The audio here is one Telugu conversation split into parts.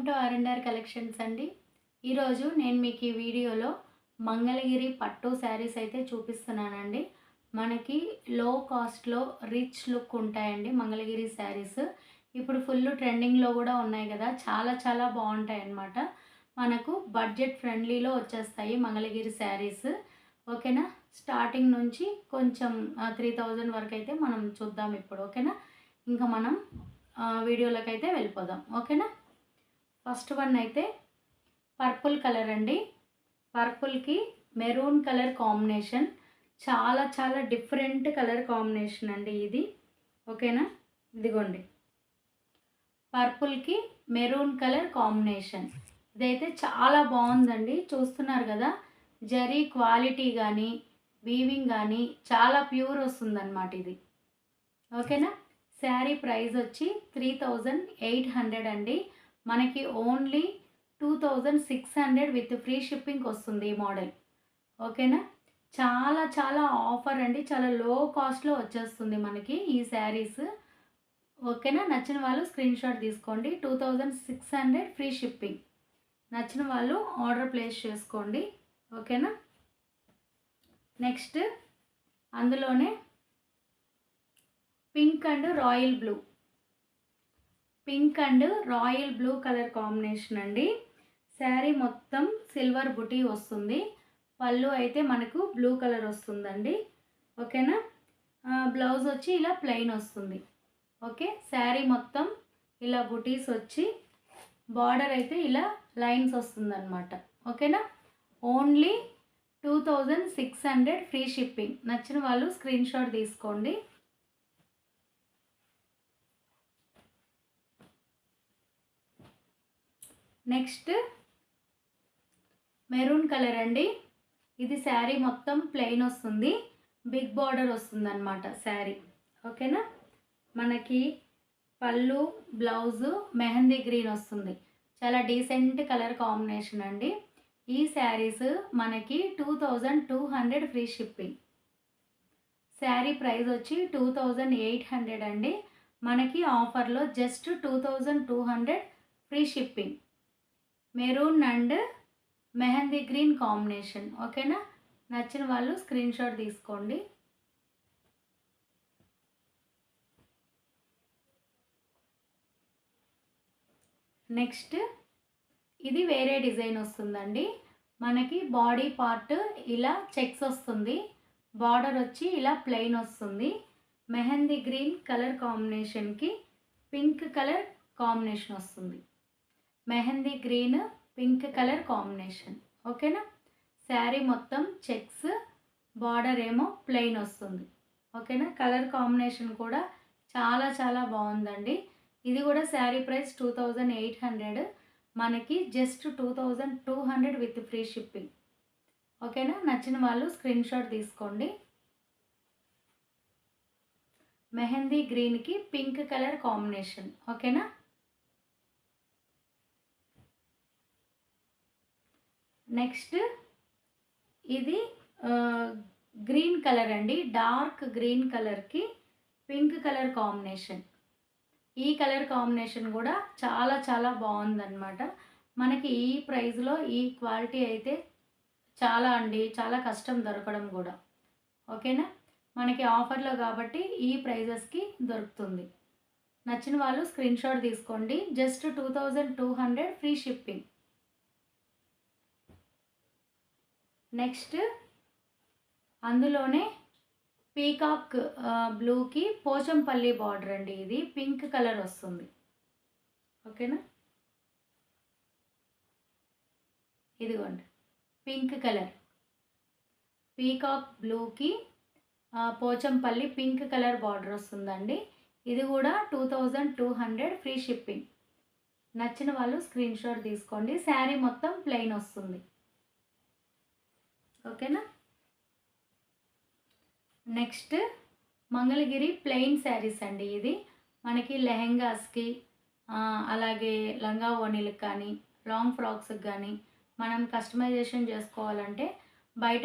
వెల్కమ్ టు ఆర్&ఆర్ కలెక్షన్స్ అండి. ఈరోజు నేను మీకు ఈ వీడియోలో మంగళగిరి పట్టు శారీస్ అయితే చూపిస్తున్నానండి. మనకి లో కాస్ట్లో రిచ్ లుక్ ఉంటాయండి మంగళగిరి శారీస్. ఇప్పుడు ఫుల్ ట్రెండింగ్లో కూడా ఉన్నాయి కదా, చాలా చాలా బాగుంటాయి అన్నమాట. మనకు బడ్జెట్ ఫ్రెండ్లీలో వచ్చేస్తాయి మంగళగిరి శారీస్. ఓకేనా, స్టార్టింగ్ నుంచి కొంచెం 3000 వరకు అయితే మనం చూద్దాం ఇప్పుడు. ఓకేనా, ఇంకా మనం వీడియోలోకి అయితే వెళ్ళిపోదాం. ఓకేనా, ఫస్ట్ వన్ అయితే పర్పుల్ కలర్ అండి. పర్పుల్కి మెరూన్ కలర్ కాంబినేషన్, చాలా చాలా డిఫరెంట్ కలర్ కాంబినేషన్ అండి ఇది. ఓకేనా, ఇదిగోండి పర్పుల్కి మెరూన్ కలర్ కాంబినేషన్. ఇదైతే చాలా బాగుందండి, చూస్తున్నారు కదా. జరీ క్వాలిటీ కానీ వీవింగ్ కానీ చాలా ప్యూర్ వస్తుందన్నమాట ఇది. ఓకేనా, శారీ ప్రైస్ వచ్చి 3800 అండి. మనకి ఓన్లీ 2600 విత్ ఫ్రీ షిప్పింగ్ వస్తుంది ఈ మోడల్. ఓకేనా, చాలా చాలా ఆఫర్ అండి, చాలా లో కాస్ట్లో వచ్చేస్తుంది మనకి ఈ శారీస్. ఓకేనా, నచ్చిన వాళ్ళు స్క్రీన్ షాట్ తీసుకోండి. 2600 ఫ్రీ షిప్పింగ్. నచ్చిన వాళ్ళు ఆర్డర్ ప్లేస్ చేసుకోండి. ఓకేనా, నెక్స్ట్ అందులోనే pink and royal blue, pink and royal blue colour combination అండి. శారీ మొత్తం సిల్వర్ బుటీ వస్తుంది. పళ్ళు అయితే మనకు బ్లూ కలర్ వస్తుందండి. ఓకేనా, బ్లౌజ్ వచ్చి ఇలా ప్లెయిన్ వస్తుంది. ఓకే, శారీ మొత్తం ఇలా బుటీస్ వచ్చి బార్డర్ అయితే ఇలా లైన్స్ వస్తుందన్నమాట. ఓకేనా, ఓన్లీ 2600 ఫ్రీ షిప్పింగ్. నచ్చిన వాళ్ళు స్క్రీన్ షాట్ తీసుకోండి. నెక్స్ట్ మెరూన్ కలర్ అండి. ఇది శారీ మొత్తం ప్లెయిన్ వస్తుంది, బిగ్ బార్డర్ వస్తుంది అన్నమాట శారీ. ఓకేనా, మనకి పళ్ళు బ్లౌజు మెహందీ గ్రీన్ వస్తుంది. చాలా డీసెంట్ కలర్ కాంబినేషన్ అండి. ఈ శారీస్ మనకి 2200 ఫ్రీ షిప్పింగ్. శారీ ప్రైస్ వచ్చి 2800 అండి. మనకి ఆఫర్లో just 2200 free shipping. Maroon and mehndi green combination. ఓకేనా, నచ్చిన వాళ్ళు స్క్రీన్ షాట్ తీసుకోండి. నెక్స్ట్ ఇది వేరే డిజైన్ వస్తుందండి. మనకి బాడీ పార్ట్ ఇలా చెక్స్ వస్తుంది, బార్డర్ వచ్చి ఇలా ప్లెయిన్ వస్తుంది. మెహందీ గ్రీన్ కలర్ కాంబినేషన్కి పింక్ కలర్ కాంబినేషన్ వస్తుంది. Mehendi green pink colour combination. ఓకేనా, శారీ మొత్తం చెక్స్, బార్డర్ ఏమో ప్లెయిన్ వస్తుంది. ఓకేనా, కలర్ కాంబినేషన్ కూడా చాలా చాలా బాగుందండి. ఇది కూడా శారీ ప్రైస్ 2800, మనకి జస్ట్ 2200 విత్ ఫ్రీ షిప్పింగ్. ఓకేనా, నచ్చిన వాళ్ళు స్క్రీన్ షాట్ తీసుకోండి. మెహందీ గ్రీన్కి పింక్ కలర్ కాంబినేషన్. ఓకేనా, నెక్స్ట్ ఇది గ్రీన్ కలర్ అండి. డార్క్ గ్రీన్ కలర్కి పింక్ కలర్ కాంబినేషన్. ఈ కలర్ కాంబినేషన్ కూడా చాలా చాలా బాగుందన్నమాట. మనకి ఈ ప్రైస్లో ఈ క్వాలిటీ అయితే చాలా అండి, చాలా కష్టం దొరకడం కూడా. ఓకేనా, మనకి ఆఫర్లో కాబట్టి ఈ ప్రైజెస్కి దొరుకుతుంది. నచ్చిన వాళ్ళు స్క్రీన్ షాట్ తీసుకోండి. Just 2200 free shipping. నెక్స్ట్ అందులోనే పీకాక్ బ్లూకి పోచంపల్లి బార్డర్ అండి. ఇది పింక్ కలర్ వస్తుంది. ఓకేనా, ఇదిగోండి పింక్ కలర్, పీకాక్ బ్లూకి పోచంపల్లి పింక్ కలర్ బార్డర్ వస్తుందండి. ఇది కూడా 2200 ఫ్రీ షిప్పింగ్. నచ్చిన వాళ్ళు స్క్రీన్ షాట్ తీసుకోండి. శారీ మొత్తం ప్లెయిన్ వస్తుంది. ఓకేనా, నెక్స్ట్ మంగళగిరి ప్లెయిన్ శారీస్ అండి. ఇది మనకి లెహెంగాస్కి అలాగే లంగా ఓణీలకు కానీ లాంగ్ ఫ్రాక్స్కి కానీ మనం కస్టమైజేషన్ చేసుకోవాలంటే బయట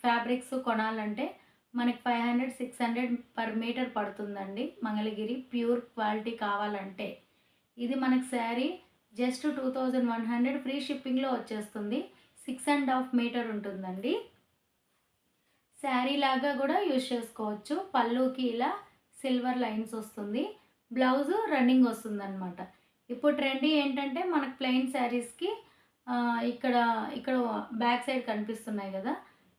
ఫ్యాబ్రిక్స్ కొనాలంటే మనకి 500-600 పర్ మీటర్ పడుతుందండి. మంగళగిరి ప్యూర్ క్వాలిటీ కావాలంటే ఇది మనకి శారీ జస్ట్ 2100 ఫ్రీ షిప్పింగ్లో వచ్చేస్తుంది. 6.5 మీటర్ ఉంటుందండి. శారీ లాగా కూడా యూజ్ చేసుకోవచ్చు. పళ్ళుకి ఇలా సిల్వర్ లైన్స్ వస్తుంది. బ్లౌజు రన్నింగ్ వస్తుందన్నమాట. ఇప్పుడు ట్రెండీ ఏంటంటే మనకు ప్లెయిన్ శారీస్కి ఇక్కడ ఇక్కడ బ్యాక్ సైడ్ కనిపిస్తున్నాయి కదా,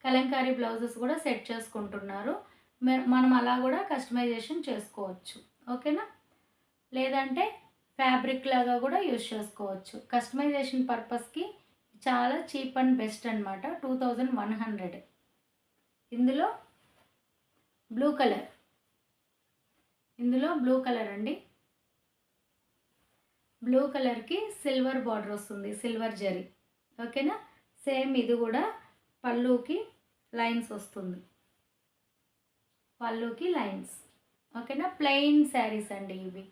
కలంకారీ బ్లౌజెస్ కూడా సెట్ చేసుకుంటున్నారు. మనం అలా కూడా కస్టమైజేషన్ చేసుకోవచ్చు. ఓకేనా, లేదంటే ఫ్యాబ్రిక్ లాగా కూడా యూజ్ చేసుకోవచ్చు. కస్టమైజేషన్ పర్పస్కి చాలా చీప్ అండ్ బెస్ట్ అనమాట. 2100. ఇందులో బ్లూ కలర్, అండి. బ్లూ కలర్కి సిల్వర్ బార్డర్ వస్తుంది, సిల్వర్ జరీ. ఓకేనా, సేమ్ ఇది కూడా పళ్ళుకి లైన్స్ వస్తుంది, పళ్ళుకి లైన్స్. ఓకేనా, ప్లెయిన్ శారీస్ అండి ఇవి.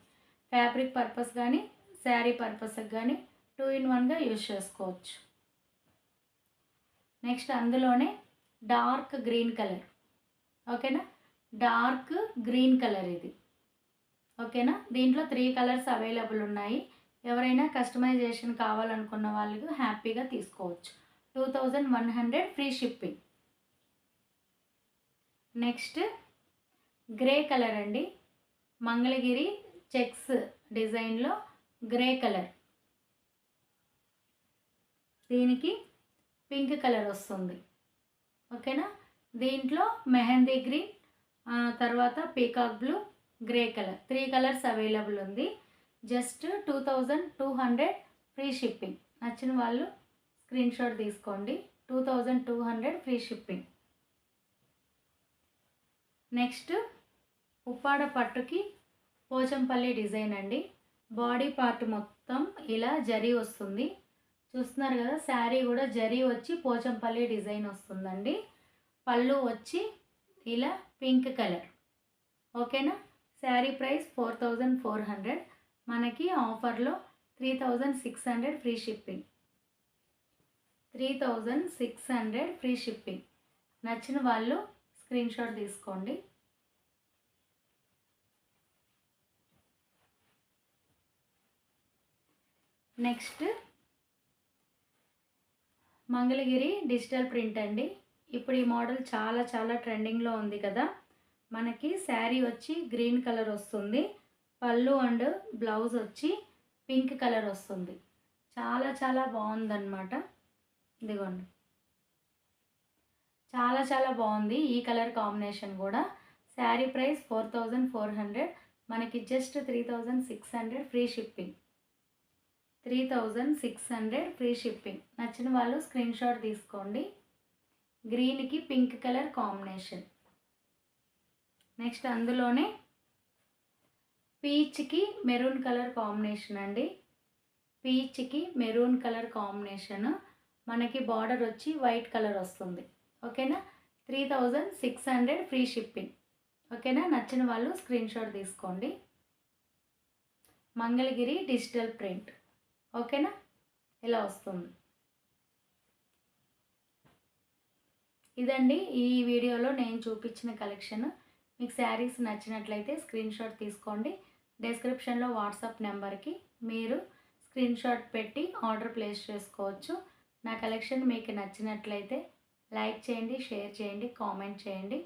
ఫ్యాబ్రిక్ పర్పస్ కానీ శారీ పర్పస్కి కానీ 2-in-1గా యూజ్ చేసుకోవచ్చు. నెక్స్ట్ అందులోనే డార్క్ గ్రీన్ కలర్. ఓకేనా, డార్క్ గ్రీన్ కలర్ ఇది. ఓకేనా, దీంట్లో 3 కలర్స్ అవైలబుల్ ఉన్నాయి. ఎవరైనా కస్టమైజేషన్ కావాలనుకున్న వాళ్ళు హ్యాపీగా తీసుకోవచ్చు. 2100 free shipping. Next grey colour అండి. మంగళగిరి చెక్స్ డిజైన్లో గ్రే కలర్. దీనికి పింక్ కలర్ వస్తుంది. ఓకేనా, దీంట్లో మెహందీ గ్రీన్, తర్వాత peacock blue, grey colour, 3 colours available ఉంది. Just 2200 free shipping. నచ్చిన వాళ్ళు స్క్రీన్ షాట్ తీసుకోండి. 2200 ఫ్రీ షిప్పింగ్. నెక్స్ట్ ఉప్పాడ పట్టుకి పోచంపల్లి డిజైన్ అండి. బాడీ పార్ట్ మొత్తం ఇలా జరీ వస్తుంది. చూస్తున్నారు కదా, శారీ కూడా జరీ వచ్చి పోచంపల్లి డిజైన్ వస్తుందండి. పళ్ళు వచ్చి ఇలా పింక్ కలర్. ఓకేనా, శారీ ప్రైస్ 4400. మనకి ఆఫర్లో 3600 ఫ్రీ షిప్పింగ్. 3600 free shipping. నచ్చిన వాళ్ళు స్క్రీన్ షాట్ తీసుకోండి. నెక్స్ట్ మంగళగిరి డిజిటల్ ప్రింట్ అండి. ఇప్పుడు ఈ మోడల్ చాలా చాలా ట్రెండింగ్లో ఉంది కదా. మనకి శారీ వచ్చి గ్రీన్ కలర్ వస్తుంది. పళ్ళు అండ్ బ్లౌజ్ వచ్చి పింక్ కలర్ వస్తుంది. చాలా చాలా బాగుందన్నమాట. ఇదిగోండి, చాలా చాలా బాగుంది ఈ కలర్ కాంబినేషన్ కూడా. శారీ ప్రైస్ 4400. మనకి just 3600 free shipping. 3600 free shipping. నచ్చిన వాళ్ళు స్క్రీన్ షాట్ తీసుకోండి. గ్రీన్కి పింక్ కలర్ కాంబినేషన్. నెక్స్ట్ అందులోనే పీచ్కి మెరూన్ కలర్ కాంబినేషన్ అండి. పీచ్కి మెరూన్ కలర్ కాంబినేషన్. మనకి బార్డర్ వచ్చి వైట్ కలర్ వస్తుంది. ఓకేనా, 3600 ఫ్రీ షిప్పింగ్. ఓకేనా, నచ్చిన వాళ్ళు స్క్రీన్ షాట్ తీసుకోండి. Mangalagiri digital print. ఓకేనా, ఇలా వస్తుంది. ఇదండి ఈ వీడియోలో నేను చూపించిన కలెక్షన్. మీకు శారీస్ నచ్చినట్లయితే స్క్రీన్ షాట్ తీసుకోండి. డిస్క్రిప్షన్లో వాట్సాప్ నెంబర్కి మీరు స్క్రీన్ షాట్ పెట్టి ఆర్డర్ ప్లేస్ చేసుకోవచ్చు. నా కలెక్షన్ మీకు నచ్చినట్లయితే లైక్ చేయండి, షేర్ చేయండి, కామెంట్ చేయండి.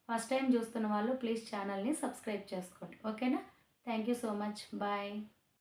ఫస్ట్ టైం చూస్తున్న వాళ్ళు ప్లీజ్ ఛానల్ని సబ్స్క్రైబ్ చేసుకోండి. ఓకేనా, thank you so much. Bye.